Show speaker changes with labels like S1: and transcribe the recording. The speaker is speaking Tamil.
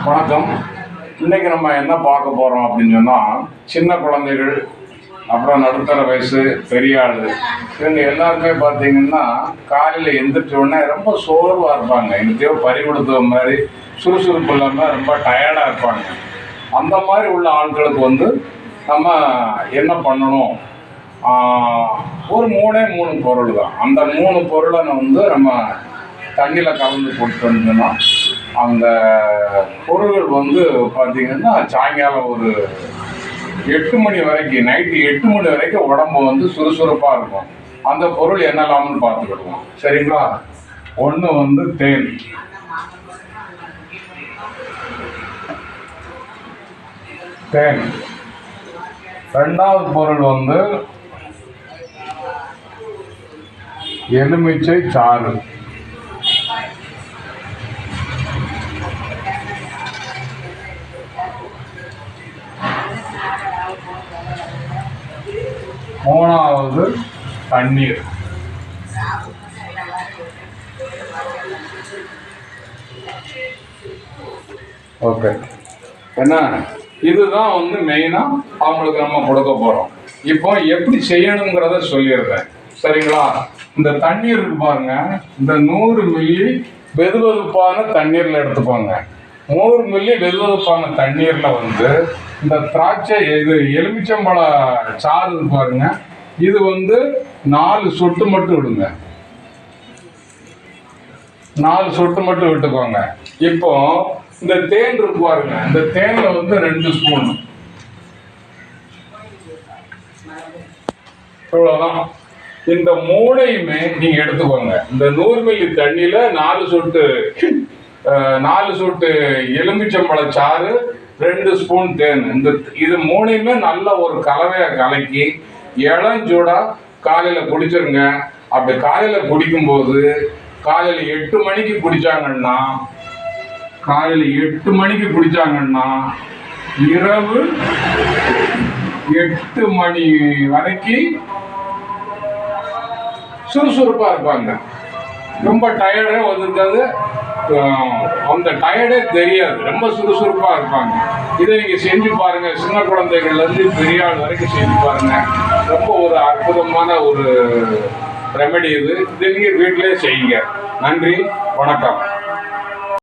S1: வணக்கம். இன்னைக்கு நம்ம என்ன பார்க்க போறோம் அப்படின்னு சொன்னா, சின்ன குழந்தைகள், அப்புறம் நடுத்தர வயசு, பெரிய ஆள், இவங்க எல்லாருமே பார்த்தீங்கன்னா காலையில் எந்திரிச்ச உடனே ரொம்ப சோர்வாக இருப்பாங்க. எங்கேயோ பறி கொடுத்த மாதிரி, சுறுசுறுப்பு இல்லாமல் ரொம்ப டயர்டாக இருப்பாங்க. அந்த மாதிரி உள்ள ஆட்களுக்கு நம்ம என்ன பண்ணணும்? ஒரு மூணு பொருள் தான். அந்த 3 பொருளை நம்ம தண்ணியில் கலந்து போட்டுட்டோம்னா அந்த பொருள்கள் பார்த்தீங்கன்னா சாயங்காலம் ஒரு 8 மணி வரைக்கும், நைட்டு 8 மணி வரைக்கும் உடம்பு சுறுசுறுப்பாக இருக்கும். அந்த பொருள் என்னெல்லாம்னு பார்த்துக்கிடுவோம். சரிங்களா? ஒன்று தேன். தேன். ரெண்டாவது பொருள் எலுமிச்சை சாறு. மூணாவது தண்ணீர். ஓகே, என்ன இதுதான் மெயினா அவங்களுக்கு நம்ம கொடுக்க போறோம். இப்போ எப்படி செய்யணுங்கிறத சொல்லிடுறேன். சரிங்களா? இந்த தண்ணீர் இருக்கு பாருங்க, இந்த 100 மில்லி வெதுவெதுப்பான தண்ணீர்ல எடுத்துக்கோங்க. 100 மில்லி வெதுவெதுப்பான தண்ணீர்ல இந்த திராட்சை, இது எலுமிச்சம்பழ சாறு இருக்கு பாருங்க, இது 4 சொட்டு மட்டும் விடுங்க. 4 சொட்டு மட்டும் விட்டுக்கோங்க. இப்போ இந்த தேன் இருக்கு பாருங்க, இந்த தேன்ல 2 ஸ்பூன், இவ்வளவுதான். இந்த 3ஐயுமே நீங்க எடுத்துக்கோங்க. இந்த 100 மில்லி தண்ணியில 4 சொட்டு எலுமிச்சம்பழ சாறு, 2 ஸ்பூன் தேன், இது 3ஐயுமே நல்ல ஒரு கலவையா கலக்கி இளஞ்சூடா காலையில குடிச்சிருங்க. அப்படி காலையில குடிக்கும்போது காலையில 8 மணிக்கு குடிச்சாங்கன்னா இரவு 8 மணி வரைக்கும் சுறுசுறுப்பா இருப்பாங்க. ரொம்ப டயர்டே வந்திருக்காது, அந்த டயர்டே தெரியாது, ரொம்ப சுறுசுறுப்பா இருப்பாங்க. இதை நீங்க செஞ்சு பாருங்க. சின்ன குழந்தைகள்ல இருந்து பெரிய ஆள் வரைக்கும் செஞ்சு பாருங்க. ரொம்ப ஒரு அற்புதமான ஒரு ரெமெடி இது. இதை நீங்க வீட்டிலேயே செய்யுங்க. நன்றி, வணக்கம்.